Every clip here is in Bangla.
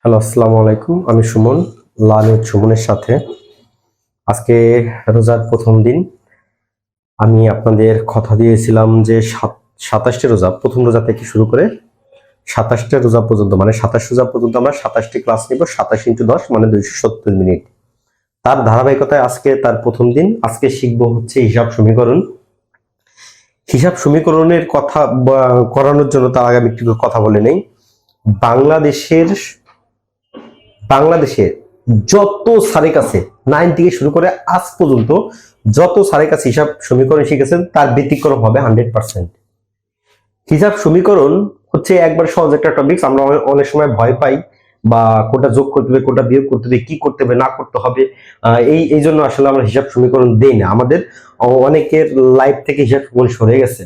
হ্যালো, আসসালামু আলাইকুম। আমি সুমন, লালুর সুমনের সাথে। আজকে রোজার প্রথম দিন। আমি আপনাদের কথা দিয়েছিলাম যে 27টি রোজা, প্রথম রোজা থেকে শুরু করে 27টা রোজা পর্যন্ত, মানে 27 রোজা পর্যন্ত আমরা 27টি ক্লাস নিব। 27 × 10 মানে 270 মিনিট। তার ধারাবাহিকতায় আজকে তার প্রথম দিন। আজকে শিখবো হচ্ছে হিসাব সমীকরণ। হিসাব সমীকরণের কথা করানোর জন্য তার আগে আমি একটু কথা বলে নেই। বাংলাদেশের যত স্যারের কাছে 9 থেকে শুরু করে আজ পর্যন্ত যত স্যারের কাছে হিসাব সমীকরণ শিখেছেন তার ব্যতিক্রম হবে 100%। হিসাব সমীকরণ হচ্ছে একবার সহজ একটা টপিক। আমরা অনেক সময় ভয় পাই, বা কোটা যোগ করতে হবে, কোটা বিয়োগ করতে হবে, কি করতে হবে না করতে হবে, এই জন্য আসলে আমরা হিসাব সমীকরণ দেই না। আমাদের অনেকের লাইফ থেকে হিসাব সমীকরণ সরে গেছে।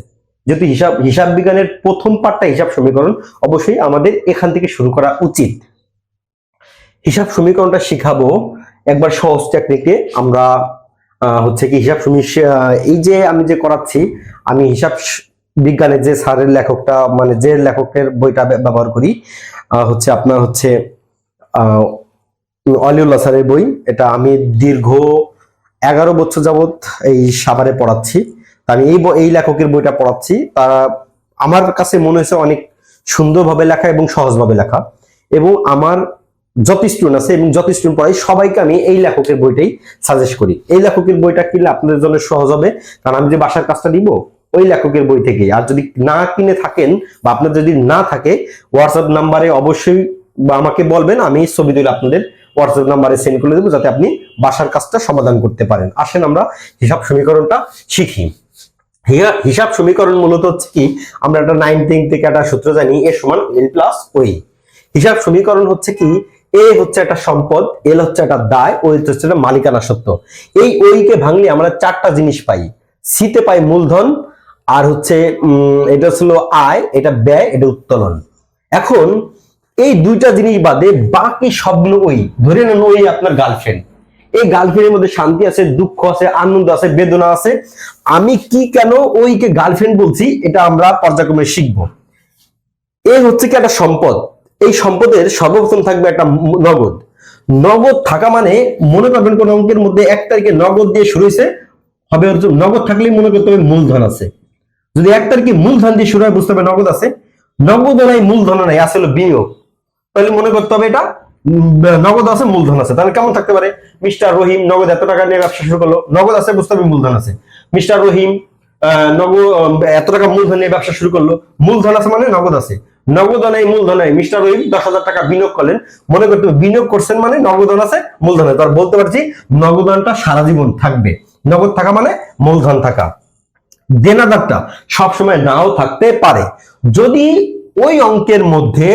যেহেতু হিসাব বিজ্ঞানের প্রথম পার্টটা হিসাব সমীকরণ, অবশ্যই আমাদের এখান থেকে শুরু করা উচিত। হিসাব সমীকরণটা শিখাবো একবার সহজ টেকনিকে। আমরা হচ্ছে কি হিসাব এই যে আমি যে করাচ্ছি, আমি হিসাব বিজ্ঞানের যে স্যারের লেখকটা, মানে যে লেখকের বইটা ব্যবহার করি, হচ্ছে আপনার হচ্ছে অলিউল্লাহ স্যারের বই। এটা আমি দীর্ঘ 11 বছর যাবত এই সাভারে পড়াচ্ছি। তা আমি এই লেখকের বইটা পড়াচ্ছি। তারা আমার কাছে মনে হয়েছে অনেক সুন্দরভাবে লেখা এবং সহজভাবে লেখা, এবং আমার যত স্টুডেন্ট আছে এবং যত স্টুডেন্ট পড়াই সবাইকে আমি এই লেখকের বইটাই সাজেস্ট করি। এই লেখকের বইটা কিনলে আপনাদের জন্য সহজ হবে, কারণ আমি যে বাসার কাজটা দিব ওই লেখকের বই থেকে। আর যদি না কিনে থাকেন বা আপনার যদি না থাকে, হোয়াটসঅ্যাপ নাম্বারে অবশ্যই বা আমাকে বলবেন, আমি ছবি তুলে আপনাদের হোয়াটসঅ্যাপ নাম্বারে সেন্ড করে দেবো, যাতে আপনি বাসার কাজটা সমাধান করতে পারেন। আসেন আমরা হিসাব সমীকরণটা শিখি। হিসাব সমীকরণ মূলত হচ্ছে কি, আমরা একটা 9 থেকে একটা সূত্র জানি, এ সমান এল প্লাস ওই। হিসাব সমীকরণ হচ্ছে কি, এ হচ্ছে একটা সম্পদ, এল হচ্ছে একটা দায়, ও হচ্ছে একটা মালিকানা সত্ত্ব। এই ওইকে ভাঙলে আমরা 4টা জিনিস পাই। সিতে পাই মূলধন, আর হচ্ছে এটা ছিল আয়, এটা ব্যয়, এটা উত্তোলন। এখন এই 2টা জিনিস বাদে বাকি সবগুলো ওই। ধরে নেন ওই আপনার গার্লফ্রেন্ড। এই গার্লফ্রেন্ডের মধ্যে শান্তি আছে, দুঃখ আছে, আনন্দ আছে, বেদনা আছে। আমি কি কেন ওইকে গার্লফ্রেন্ড বলছি, এটা আমরা পর্যায়ক্রমে শিখবো। এ হচ্ছে কি একটা সম্পদ। এই সম্পদের সর্বপ্রথম থাকবে একটা নগদ। নগদ থাকা মানে মনে করবেন কোন অঙ্কের মধ্যে 1 তারিখে নগদ দিয়ে শুরু হয়েছে, হবে নগদ থাকলেই মনে করতে হবে মূলধন আছে। যদি 1 তারিখে মূলধন দিয়ে শুরু হয়, বুঝতে হবে নগদ আছে। নগদ নাই, মূলধন নাই, আসলে বিনিয়োগ, তাহলে মনে করতে হবে এটা নগদ আছে, মূলধন আছে। তাহলে কেমন থাকতে পারে, মিস্টার রহিম নগদ এত টাকা নিয়ে ব্যবসা শুরু করলো, নগদ আছে, বুঝতে হবে মূলধন আছে। মিস্টার রহিম নগদ এত টাকা মূলধন নিয়ে ব্যবসা শুরু করলো, মূলধন আছে মানে নগদ আছে। নগদ নাই, মূলধন নাই, মিস্টার রহিম 10,000 টাকা বিনিয়োগ করলেন, মনে করতে হবে বিনিয়োগ করছেন মানে নগদন আছে, মূলধন আছে। তার বলতে পারছি নগদনটা সারা জীবন থাকবে। নগদ থাকা মানে মূলধন থাকা। দেনাদারটা সবসময় নাও থাকতে পারে। যদি ওই অঙ্কের মধ্যে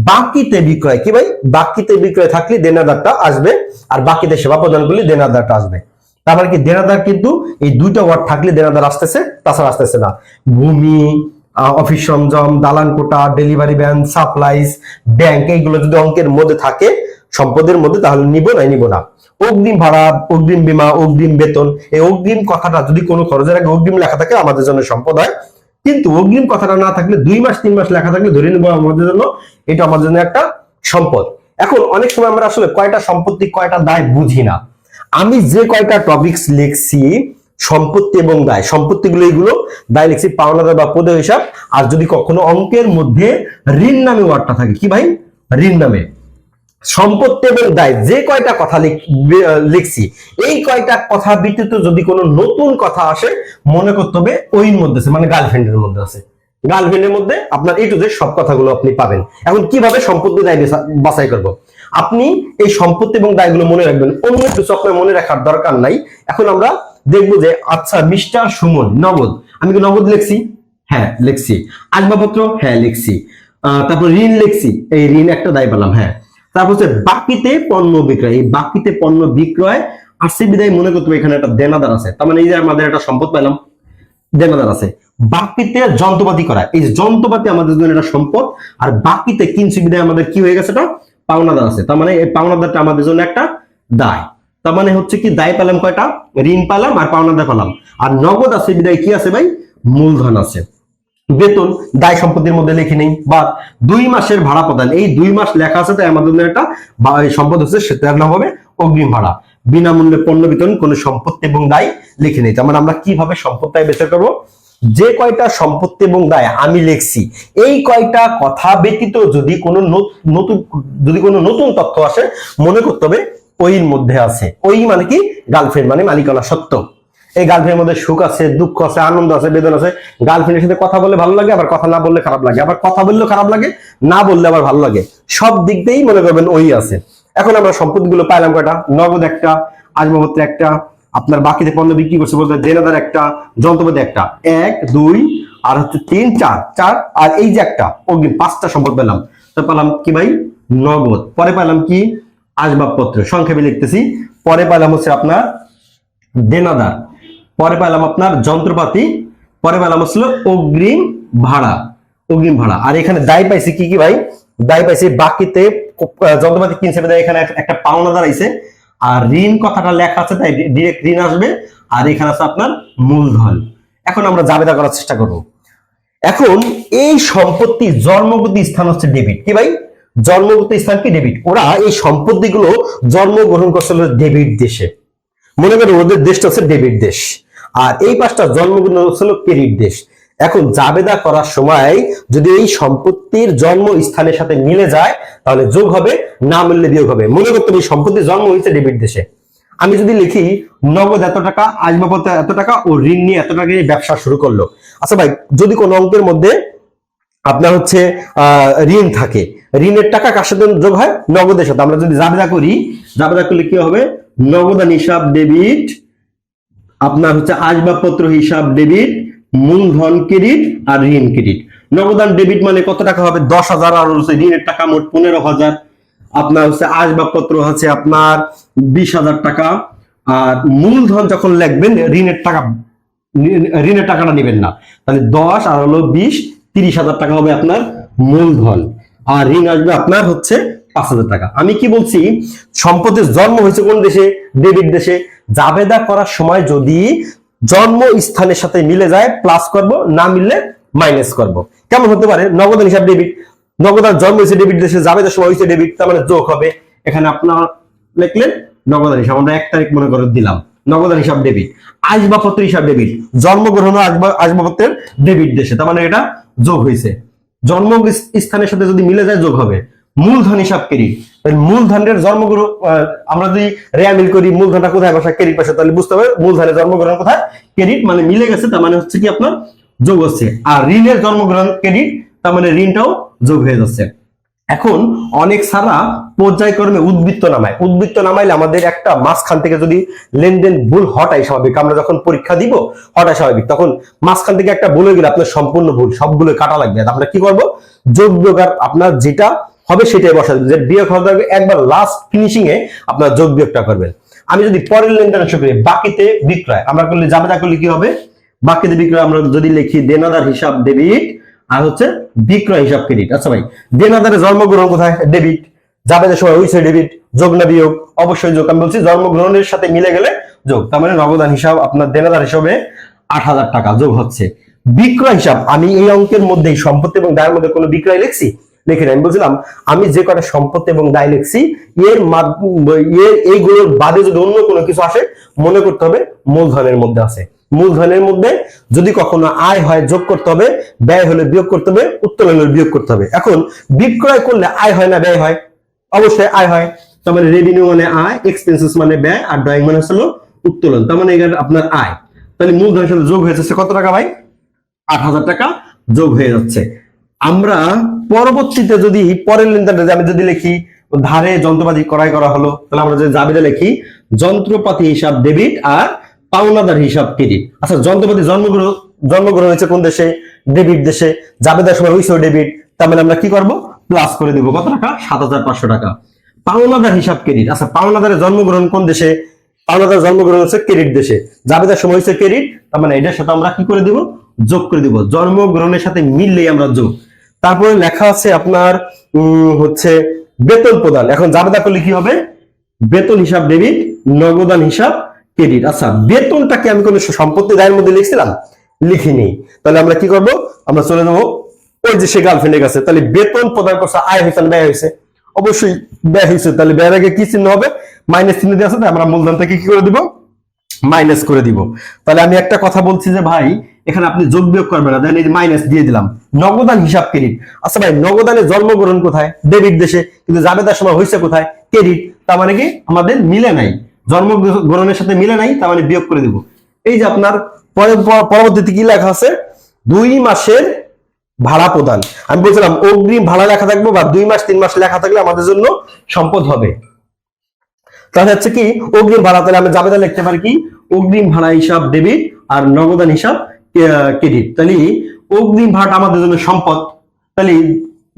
বাকিতে বিক্রয়, কি ভাই, বাকিতে বিক্রয় থাকলে দেনাদারটা আসবে, আর বাকিতে সেবা প্রদান করলে দেনাদারটা আসবে। তার মানে কি, দেনাদার কিন্তু এই 2টা ওয়ার্ড থাকলে দেনাদার আসতেছে, তাছাড়া আসতেছে না। ভূমি, অফিস সরঞ্জাম, দালান কোটা, ডেলিভারি ভ্যান, সাপ্লাইজ, ব্যাংক, এইগুলো যদি অঙ্কের মধ্যে থাকে সম্পদের মধ্যে, তাহলে নিব না। অগ্রিম ভাড়া, অগ্রিম বীমা, অগ্রিম বেতন, এই অগ্রিম কথাটা যদি কোনো খরচের আগে অগ্রিম লেখা থাকে আমাদের জন্য সম্পদ হয়। কিন্তু অগ্রিম কথাটা না থাকলে 2 মাস 3 মাস লেখা থাকলে ধরে নেবো আমাদের জন্য এটা আমার জন্য একটা সম্পদ। এখন অনেক সময় আমরা আসলে কয়টা সম্পত্তি কয়টা দায় বুঝি না। আমি যে কয়টা টপিকস লিখছি, সম্পত্তি এবং দায়, সম্পত্তিগুলো এইগুলো, দায় লিখছি পাওনাদার বা পদে হিসাব। আর যদি কখনো অঙ্কের মধ্যে ঋণ নামে ওয়ার্ডটা থাকে, কি ভাই, ঋণ নামে, সম্পত্তি এবং দায় যে কয়টা কথা লিখছি, এই কয়টা কথা ব্যতীত যদি কোনো নতুন কথা আসে, মনে করতে হবে ওই মধ্যে আছে, মানে গার্লফ্রেন্ডের মধ্যে আছে। গার্লফ্রেন্ডের মধ্যে আপনার এই টু জেড সব কথাগুলো আপনি পাবেন। এখন কিভাবে সম্পত্তি দায় বাছাই করব, আপনি এই সম্পত্তি এবং দায়গুলো মনে রাখবেন, অন্য কিছু আপনার মনে রাখার দরকার নাই। এখন আমরা দেখবো যে আচ্ছা, মিস্টার সুমন নগদ, আমি কি নগদ লিখছি? হ্যাঁ লিখছি। আসবাবপত্র, হ্যাঁ লিখছি। তারপর ঋণ লিখছি, এই ঋণ একটা দায় পেলাম, হ্যাঁ। তারপর হচ্ছে বাকিতে পণ্য বিক্রয়, এই বাকিতে পণ্য বিক্রয় আসছে বিদায় মনে করতে হবে এখানে একটা দেনাদার আছে। তার মানে এই যে আমাদের একটা সম্পদ পেলাম, দেনাদার আছে। বাকিতে যন্ত্রপাতি করা, এই যন্ত্রপাতি আমাদের জন্য একটা সম্পদ, আর বাকিতে কিনছি বিদায় আমাদের কি হয়ে গেছে, এটা পাওনাদার আছে। তার মানে এই পাওনাদারটা আমাদের জন্য একটা দায়। তার মানে হচ্ছে কি, দায় পেলাম কয়টা, ঋণ পেলাম আর পাওনাদার পেলাম। আর নগদ আছে বিদায় কি আছে ভাই, মূলধন আছে। বেতন দায় সম্পত্তির মধ্যে লিখে নেই, বা 2 মাসের ভাড়া প্রদান, এই 2 মাস লেখা আছে তাই আমাদের জন্য একটা সম্পদ হচ্ছে, সেটার নাম হবে অগ্রিম ভাড়া। বিনামূল্যে পণ্য বিতরণ, কোন সম্পত্তি এবং দায় লিখে নেই। তার মানে আমরা কিভাবে সম্পত্তি বের করবো, যে কয়টা সম্পত্তি এবং দায় আমি লিখছি এই কয়টা কথা ব্যতীত যদি কোনো নতুন তথ্য আসে, মনে করতে হবে ওইর মধ্যে আছে। ওই মানে কি, গার্লফ্রেন্ড মানে মালিকানা সত্ত্ব। এই গার্লফ্রেন্ডের মধ্যে সুখ আছে, দুঃখ আছে, আনন্দ আছে, বেদনা আছে। গার্লফ্রেন্ডের সাথে কথা বললে ভালো লাগে, আবার কথা না বললে খারাপ লাগে, আবার কথা বললেও খারাপ লাগে, না বললে আবার ভালো লাগে। সব দিক দিয়েই মনে করবেন ওই আছে। এখন আমরা সম্পত্তিগুলো পাইলাম কয়টা, নগদ একটা, আসবাবপত্র একটা, আপনার বাকিতে পণ্য বিক্রি করছে বলতে দেনাদার একটা, যন্ত্রপাতি একটা, 1 2 আর হচ্ছে 3 4 আর এই যে একটা অগ্রিম, 5টা সম্পদ পেলাম। তো পেলাম কি ভাই, নগদ। পরে পেলাম কি, আসবাবপত্র, সংক্ষেপে লিখতেছি। পরে পেলাম হচ্ছে আপনার দেনাদার। পরে পেলাম আপনার যন্ত্রপাতি। পরে পেলাম হচ্ছিল অগ্রিম ভাড়া, অগ্রিম ভাড়া। আর এখানে দায় পাইছি কি কি ভাই, দায় পাইছি বাকিতে যন্ত্রপাতি কিনছে, এখানে একটা পাওনাদার আইছে, আর ঋণ কথাটা লেখা আছে তাই ডিরেক্ট ঋণ আসবে। আর এখানে আছে আপনার মূলধন। এখন আমরা জাবেদা করার চেষ্টা করব। এখন এই সম্পত্তি জন্মগত স্থান হচ্ছে ডেবিট, কি ভাই, জন্মগত স্থান কি ডেবিট। ওরা এই সম্পত্তিগুলো জন্মগ্রহণ করছিল ডেবিট দেশে, মনে করেন ওদের দেশটা হচ্ছে ডেবিট দেশ, আর এই পাঁচটা জন্মগ্রহণ হচ্ছিল ক্রেডিট দেশ। এখন জাবেদা করার সময় যদি এই সম্পত্তির জন্ম স্থানের সাথে মিলে যায় তাহলে যোগ হবে, না মিললে বিয়োগ হবে। মনে করতে হবে সম্পত্তির জন্ম হয়েছে ডেবিট দেশে। আমি যদি লিখি নগদ এত টাকা, আসবাবপত্র এত টাকা ও ঋণ নিয়ে এত টাকা নিয়ে ব্যবসা শুরু করলো। আচ্ছা ভাই, যদি কোনো অঙ্কের মধ্যে আপনার হচ্ছে ঋণ থাকে, ঋণের টাকা কার সাথে যোগ হয়, নগদের সাথে। আমরা যদি জাবেদা করি, জাবেদা করলে কি হবে, নগদান হিসাব ডেবিট, আপনার হচ্ছে আসবাবপত্র হিসাব ডেবিট, মূলধন ক্রেডিট আর ঋণ ক্রেডিট। নগদান ডেবিট মানে কত টাকা হবে, 10,000, আর হচ্ছে ঋণের টাকা মোট 15,000। আপনার হচ্ছে আসবাবপত্র হচ্ছে আপনার 20,000 টাকা। আর মূলধন যখন লিখবেন ঋণের টাকাটা নেবেন না, তাহলে 10 আর হলো 20, 30,000 টাকা হবে আপনার মূলধন, আর ঋণ আসবে আপনার হচ্ছে 5,000 টাকা। আমি কি বলছি, সম্পত্তির জন্ম হয়েছে কোন দেশে, ডেবিট দেশে। জাবেদা করার সময় যদি জন্ম স্থানের সাথে মিলে যায় প্লাস করব, না মিললে মাইনাস করব। কেমন হতে পারে, নগদান হিসাব ডেবিট, নগদান জন্ম হয়েছে ডেবিট দেশে, জাবেদার সময় হয়েছে ডেবিট, তার মানে যোগ হবে। এখানে আপনার লিখলেন নগদান হিসাব, আমরা 1 তারিখ মনে করে দিলাম, নগদান হিসাব ডেবিট। আসবাবপত্র হিসাব ডেবিট, জন্মগ্রহণ আসবাবপত্রের ডেবিট দেশে, তার মানে এটা যোগ হয়েছে। জন্ম স্থানের সাথে যদি মিলে যায় যোগ হবে। মূলধন হিসাব ক্রেডিট, মূলধনের জন্মগ্রহণ, আমরা যদি রেয়ামিল করি মূলধনটা কোথায় বসা, ক্রেডিট পাশে, তাহলে বুঝতে হবে মূলধনের জন্মগ্রহণ কোথায়, ক্রেডিট, মানে মিলে গেছে, তার মানে হচ্ছে কি আপনার যোগ হচ্ছে। আর ঋণের জন্মগ্রহণ ক্রেডিট, তার মানে ঋণটাও যোগ হয়ে যাচ্ছে। এখন অনেক সারা পর্যায়ক্রমে উদ্বৃত্ত নামায়, উদ্বৃত্ত নামাইলে আমাদের একটা মাঝখান থেকে যদি লেনদেন ভুল হটাই স্বাভাবিক, আমরা যখন পরীক্ষা দিব হটাই স্বাভাবিক, তখন মাঝখান থেকে একটা ভুল হয়ে গেলে আপনার সম্পূর্ণ ভুল, সবগুলো কাটা লাগবে। আমরা কি করব, যোগ বিয়োগ আপনার যেটা হবে সেটাই বসাবেন, যে বিয়োগ হওয়ার আগে একবার লাস্ট ফিনিশিং এ আপনার যোগ বিয়োগটা করবেন। আমি যদি পরের লেনদেন শুরু করি, বাকিতে বিক্রয়, আমরা করলে জাবেদা করলে কি হবে, বাকিতে বিক্রয় আমরা যদি লিখি দেনাদার হিসাব ডেবিট, আর হচ্ছে বিক্রয় হিসাব ক্রেডিট। আচ্ছা ভাই, দেনাদারের জন্মগ্রহণ কোথায়, ডেবিট, জাবেদার সময় হইছে ডেবিট, যোগ না বিয়োগ, অবশ্যই যোগ। আমি বলছি জন্মগ্রহণের সাথে মিলে গেলে যোগ, তার মানে নগদান হিসাব আপনার দেনাদার হিসাবে 8,000 টাকা যোগ হচ্ছে। বিক্রয় হিসাব, আমি এই অঙ্কের মধ্যে সম্পত্তি এবং দায়ের মধ্যে কোনো বিক্রয় লিখছি, লিখে আমি বলছিলাম আমি যে কটা সম্পত্তি এবং দায় লিখছি এর এইগুলোর বাদে যদি অন্য কোনো কিছু আসে, মনে করতে হবে মূলধনের মধ্যে আছে। মূলধনের মধ্যে যদি কখনো আয় হয় যোগ করতে হবে, ব্যয় হলে বিয়োগ করতে হবে, উত্তোলন হলে বিয়োগ করতে হবে। এখন বিক্রয় করলে আয় হয় না ব্যয় হয়, অবশ্যই আয় হয়। তার মানে রেভিনিউ মানে আয়, এক্সপেন্সেস মানে ব্যয়, আর ড্রয়িং মানে হলো উত্তোলন, তার মানে এখানে আপনার আয়। তাহলে মূলধনের সাথে যোগ হয়ে যাচ্ছে কত টাকা ভাই, 8,000 টাকা যোগ হয়ে যাচ্ছে। আমরা পরবর্তীতে যদি পরের লেনদেনে আমি যদি লিখি ধারে যন্ত্রপাতি ক্রয় করা হলো, তাহলে আমরা যদি জাবেদা লিখি যন্ত্রপাতি হিসাব ডেবিট আর পাওনাদার হিসাব ক্রেডিট। আচ্ছা, যন্ত্রপাতি জন্মগ্রহণ হয়েছে কোন দেশে, ডেবিট দেশে, জাবেদার সময় হয়েছে ডেবিট, তার মানে আমরা কি করব, প্লাস করে দিব কত টাকা, 7,500 টাকা। পাওনাদার হিসাব ক্রেডিট, আচ্ছা পাওনাদারের জন্মগ্রহণ কোন দেশে, পাওনাদার জন্মগ্রহণ হচ্ছে ক্রেডিট দেশে, জাবেদার সময় হয়েছে ক্রেডিট, তার মানে এটার সাথে আমরা কি করে দিব, যোগ করে দিব। জন্মগ্রহণের সাথে মিললেই আমরা যোগ। তারপরে লেখা আছে আপনার হচ্ছে বেতন প্রদান। এখন জাবেদা করলে কি হবে, বেতন হিসাব ডেবিট, নগদান হিসাব ক্রেডিট। আচ্ছা, বেতনটাকে আমি কোন সম্পত্তি দায়ের মধ্যে লিখছিলাম, লিখে নিই। তাহলে আমরা কি করব, আমরা চলে যাবো ওই যে সে গার্লফ্রেন্ডের কাছে। তাহলে বেতন প্রদান করছে, আয় হয়েছে না ব্যয় হয়েছে? অবশ্যই ব্যয় হয়েছে। তাহলে ব্যয়ের আগে কি চিহ্ন হবে? মাইনাস চিহ্ন দিয়ে আছে, তাই আমরা মূলধন থেকে কি করে দিব? মাইনাস করে দিব। তাহলে আমি একটা কথা বলছি যে ভাই এখানে আপনি যোগ বিয়োগ করবেন না, দেন এই মাইনাস দিয়ে দিলাম। নগদান হিসাব ক্রেডিট। আচ্ছা ভাই, নগদানের জন্মগ্রহণ কোথায়? ডেবিট দেশে, কিন্তু জাবেদার সময় হয়েছে কোথায়? ক্রেডিট। তার মানে কি আমাদের মিলে নাই, জন্মগ্রহণের সাথে মিলে নাই, তার মানে বিয়োগ করে দিব। এই যে আপনার পরবর্তীতে কি লেখা আছে? 2 মাসের ভাড়া প্রদান। আমি বলছিলাম অগ্রিম ভাড়া লেখা থাকবে বা 2 মাস 3 মাস লেখা থাকলে আমাদের জন্য সম্পদ হবে। তাহলে হচ্ছে কি অগ্রিম ভাড়া, তাহলে আমি জাবেদা লিখতে পারি কি অগ্রিম ভাড়া হিসাব ডেবিট আর নগদান হিসাব ক্রেডিট। তাহলে অগ্রিম ভাড়াটা আমাদের জন্য সম্পদ। তাহলে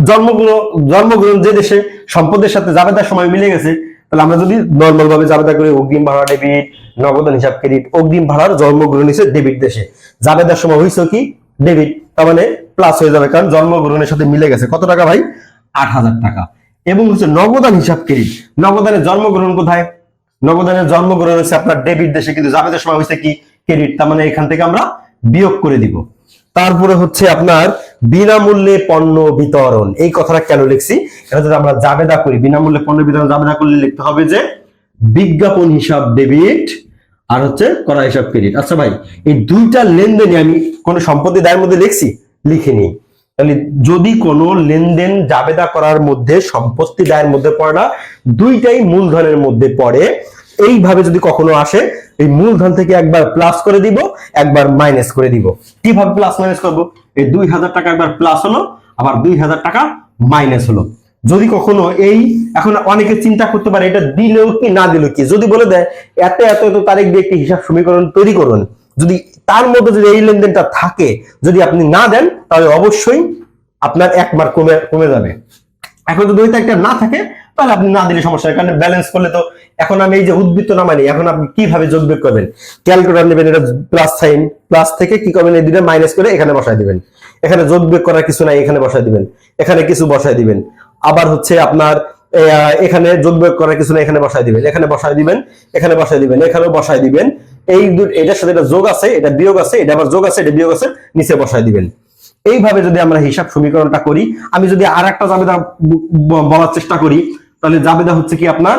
জন্মগ্রহণ যে দেশে সম্পদের সাথে জাবেদার সময় মিলে গেছে, তাহলে আমরা যদি নর্মাল ভাবে জাবেদা করি অগ্রিম ভাড়া ডেবিট, নগদান হিসাব ক্রেডিট, অগ্রিম ভাড়ার জন্মগ্রহণ হিসেবে ডেবিট দেশে, জাবেদার সময় হয়েছে কি ডেবিট, তার মানে প্লাস হয়ে যাবে, কারণ জন্মগ্রহণের সাথে মিলে গেছে। কত টাকা ভাই? 8,000 টাকা। এবং হচ্ছে নগদান হিসাব ক্রেডিট। নগদানের জন্মগ্রহণ কোথায়? নগদানের জন্মগ্রহণ হচ্ছে আপনার ডেবিট দেশে, কিন্তু জাবেদার সময় হয়েছে কি ক্রেডিট, তার মানে এখান থেকে আমরা বিয়োগ করে দিব। তারপরে হচ্ছে আপনার বিনামূল্যে পণ্য বিতরণ। এই কথাটা কেন লিখছি? এটা যদি আমরা জাবেদা করি, বিনামূল্যে পণ্য বিতরণ জাবেদা করলে লিখতে হবে যে বিজ্ঞাপন হিসাব ডেবিট আর হচ্ছে করা হিসাব ক্রেডিট। আচ্ছা ভাই, এই দুইটা লেনদেনে আমি কোন সম্পত্তি দায়ের মধ্যে লিখছি? লিখিনি। তাহলে যদি কোনো লেনদেন জাবেদা করার মধ্যে সম্পত্তি দায়ের মধ্যে পড়ে না, দুইটাই মূলধনের মধ্যে পড়ে, এইভাবে যদি কখনো আসে, এই মূলধন থেকে একবার প্লাস করে দিব, একবার মাইনাস করে দিব। কিভাবে প্লাস মাইনাস করব? এই 2,000 টাকা একবার প্লাস হলো, আবার 2,000 টাকা মাইনাস হলো। যদি কখনো এই, এখন অনেকে চিন্তা করতে পারে এটা দিলেও কি না দিলেও কি, যদি বলে দেয় এত এত এত তারিখ দিয়ে একটি হিসাব সমীকরণ তৈরি করুন, যদি তার মধ্যে যদি এই লেনদেনটা থাকে, যদি আপনি না দেন, তাহলে অবশ্যই আপনার 1 মার্ক কমে যাবে। এখন যদি ওই তারিখটা না থাকে, তাহলে আপনি না দিলে সমস্যা হয়, কারণ ব্যালেন্স করলে তো, এখন আমি এই যে উদ্বৃত্ত নামাইনি, এখন আপনি কিভাবে যোগ বিয়োগ করবেন? ক্যালকুলেটর নেবেন, এটা প্লাস সাইন, প্লাস থেকে কি করবেন, এই দুটো মাইনাস করে এখানে বসায় দিবেন। এখানে যোগ বিয়োগ করার কিছু নাই, এখানে বসায় দিবেন, এখানে কিছু বসায় দিবেন। আবার হচ্ছে আপনার এখানে যোগ বিয়োগ করার কিছু নাই, এখানে বসায় দিবেন, এখানে বসায় দিবেন, এখানে বসায় দিবেন, এখানেও বসায় দিবেন। এই এটার সাথে এটা যোগ আছে, এটা বিয়োগ আছে, এটা আবার যোগ আছে, এটা বিয়োগ আছে, নিচে বসায় দিবেন। এইভাবে যদি আমরা হিসাব সমীকরণটা করি, আমি যদি আর একটা জাবেদা বলার চেষ্টা করি, তাহলে জাবেদা হচ্ছে কি আপনার,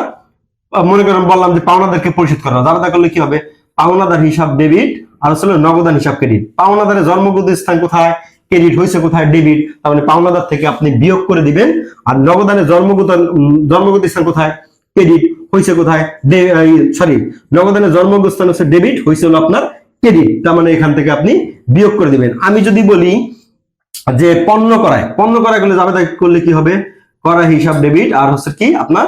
মনে করেন বললাম যে পাওনাদারকে পরিশোধ করা, জাবেদা করলে কি হবে? পাওনাদার হিসাব ডেবিট আর হচ্ছে নগদান হিসাব ক্রেডিট। পাওনাদারের জন্মগত স্থান কোথায়? ক্রেডিট হয়েছে কোথায়? ডেবিট। তার মানে পাওনাদার থেকে আপনি বিয়োগ করে দিবেন। আর নগদানের জন্মগত স্থান কোথায়? ক্রেডিট হয়েছে কোথায়? সরি, নগদানের জন্মগত স্থান হচ্ছে ডেবিট, হয়েছে হলো আপনার ক্রেডিট, তার মানে এখান থেকে আপনি বিয়োগ করে দিবেন। আমি যদি বলি যে পণ্য করায় গেলে জাবেদা করলে কি হবে? করা হিসাব ডেবিট আর হচ্ছে কি আপনার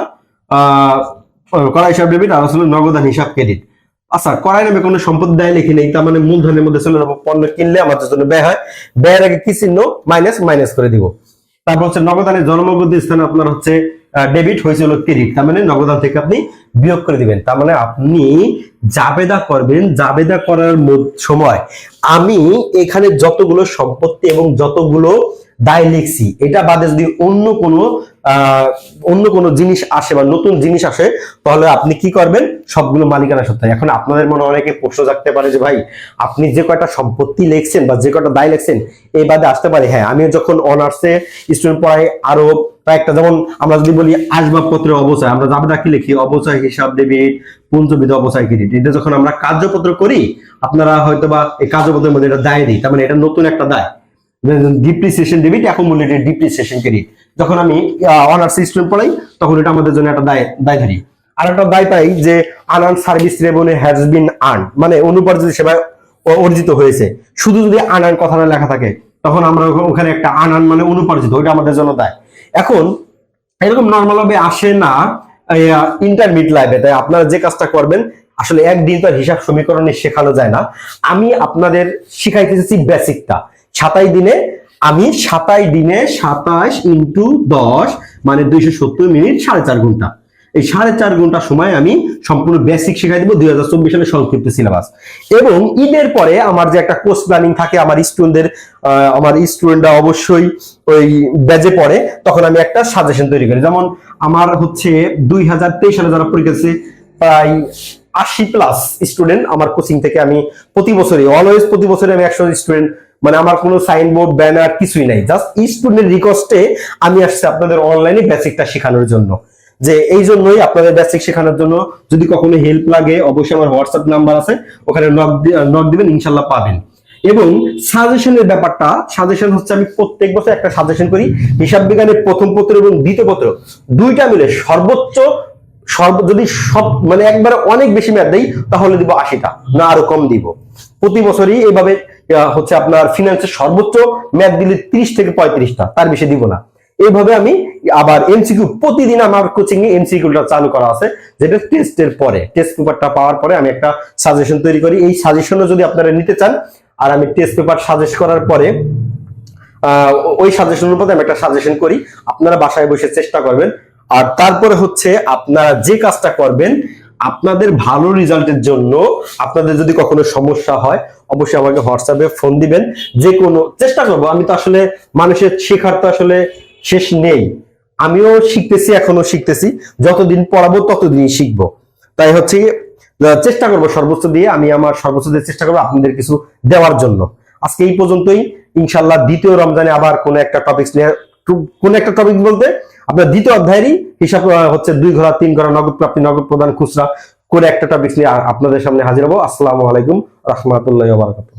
করা হিসাব ডেবিট আর হচ্ছে নগদান হিসাব ক্রেডিট। আচ্ছা, করাই নামে কোনো সম্পত্তি দায় লিখে নেই, তার মানে মূলধনের মধ্যে চলে যাবো। পণ্য কিনলে আমাদের জন্য ব্যয় হয়, ব্যয়ের আগে কি চিহ্ন? মাইনাস করে দিব। তারপর হচ্ছে নগদানের জন্মগত স্থান আপনার হচ্ছে ডেবিট, হয়েছিল ক্রেডিট, তার মানে নগদান থেকে আপনি বিয়োগ করে দিবেন। তার মানে আপনি জাবেদা করবেন, জাবেদা করার সময় আমি এখানে যতগুলো সম্পত্তি এবং যতগুলো দায় লিখছি, এটা বাদে যদি অন্য কোনো জিনিস আসে বা নতুন জিনিস আসে, তাহলে আপনি কি করবেন? সবগুলো মালিকানা সত্ত্বে। এখন আপনাদের মনে অনেকে প্রশ্ন জাগতে পারে যে ভাই আপনি যে কয়টা সম্পত্তি লিখছেন বা যে কয়টা দায় লিখছেন, এই বাদে আসতে পারে। হ্যাঁ, আমি যখন অনার্সে স্টুডেন্ট পড়াই, আরো কয়েকটা, যেমন আমরা যদি বলি আসবাবপত্রের অবচয়, আমরা জাবেদা কি লিখি? অবচয় হিসাব ডেবিট, পঞ্চবিধ অবচয় ক্রেডিট। এটা যখন আমরা কার্যপত্র করি, আপনারা হয়তো বা এই কার্যপত্রের মধ্যে এটা দায় দিই, তার মানে এটা নতুন একটা দায়। Depreciation debit, accumulated depreciation credit. যখন আমি অনার্স স্টুডেন্ট পড়াই, তখন এটা আমাদের জন্য একটা দায়ধারী। আর একটা দায় পাই যে unearned service revenue has been earn, মানে অনুপার্জিত সেবায় অর্জিত হয়েছে। শুধু যদি আনআর্ন কথাটা লেখা থাকে, তখন আমরা ওখানে একটা আনআর্ন মানে অনুপার্জিত, ওইটা আমাদের জন্য দায়। এখন এরকম নর্মাল ভাবে আসে না ইন্টারমিডিয়েট লাইফে। তাই আপনারা যে কাজটা করবেন, আসলে একদিন তো হিসাব সমীকরণে শেখানো যায় না। আমি আপনাদের শিখাইতে চাইছি বেসিকটা। 27 দিনে আমি 27 ইন্টু 10 মানে 270 মিনিট, 4.5 ঘন্টা। এই 4.5 ঘন্টা সময় আমি সম্পূর্ণ বেসিক শিখাই দিব, 2024 সালের সংক্ষিপ্ত সিলেবাস। এবং ঈদের পরে আমার যে একটা কোর্স প্ল্যানিং থাকে, আমার স্টুডেন্টরা অবশ্যই ওই ব্যাচে পড়ে, তখন আমি একটা সাজেশন তৈরি করি। যেমন আমার হচ্ছে 2023 সালে যারা পরীক্ষা দিচ্ছে, প্রায় 80+ স্টুডেন্ট আমার কোচিং থেকে। আমি প্রতি বছরই আমি 100 স্টুডেন্ট, মানে আমার কোনো সাইনবোর্ড ব্যানার কিছুই নাই, জাস্ট স্টুডেন্টের রিকোয়েস্টে আমি আসছি আপনাদের অনলাইনে বেসিকটা শেখানোর জন্য। যে এই জন্যই আপনাদের বেসিক শেখানোর জন্য, যদি কখনো হেল্প লাগে অবশ্যই আমার হোয়াটসঅ্যাপ নাম্বার আছে, ওখানে নক দিবেন, ইনশাল্লাহ পাবেন। এবং সাজেশনের ব্যাপারটা, সাজেশন হচ্ছে আমি প্রত্যেক বছর একটা সাজেশন করি। হিসাব বিজ্ঞানের প্রথম পত্র এবং দ্বিতীয় পত্র দুইটা মিলে সর্বোচ্চ যদি সব মানে একবারে অনেক বেশি ম্যাথ দেই তাহলে দিব 80টা, না আরো কম দিব। প্রতি বছরই এইভাবে হচ্ছে আপনার ফিনান্সের সর্বোচ্চ ম্যাথ দিলে 30 থেকে 35টা, তার বেশি দিব না। এইভাবে আমি আবার এমসিকিউ প্রতিদিন আমার কোচিং এ এমসিকিউটা চালু করা আছে, যেটা টেস্টের পরে, টেস্ট পেপারটা পাওয়ার পরে আমি একটা সাজেশন তৈরি করি। এই সাজেশনও যদি আপনারা নিতে চান, আর আমি টেস্ট পেপার সাজেস্ট করার পরে ওই সাজেশনের উপর আমি একটা সাজেশন করি, আপনারা বাসায় বসে চেষ্টা করবেন। আর তারপরে হচ্ছে আপনারা যে কাজটা করবেন, আপনাদের ভালো রেজাল্টের জন্য আপনাদের যদি কখনো সমস্যা হয় অবশ্যই আমাকে হোয়াটসঅ্যাপে ফোন দিবেন। যে কোনো চেষ্টা করবো, আমি তো আসলে মানুষের শেখার তো আসলে শেষ নেই, আমিও শিখতেছি, এখনো শিখতেছি, যতদিন পড়াবো ততদিনই শিখবো। তাই হচ্ছে চেষ্টা করবো সর্বোচ্চ দিয়ে, আমি আমার সর্বোচ্চ দিয়ে চেষ্টা করবো আপনাদের কিছু দেওয়ার জন্য। আজকে এই পর্যন্তই, ইনশাল্লাহ দ্বিতীয় রমজানে আবার কোন একটা টপিক নিয়ে, কোন একটা টপিক বলতে আপনার দ্বিতীয় অধ্যায়েরই হিসাব হচ্ছে 2 ঘোড়া 3 ঘোড়া নগদ প্রাপ্তি নগদ প্রদান খুচরা করে একটা টপিক নিয়ে আপনাদের সামনে হাজির হবো। আসসালামু আলাইকুম রাহমাতুল্লাহি ওয়া বারাকাতুহু।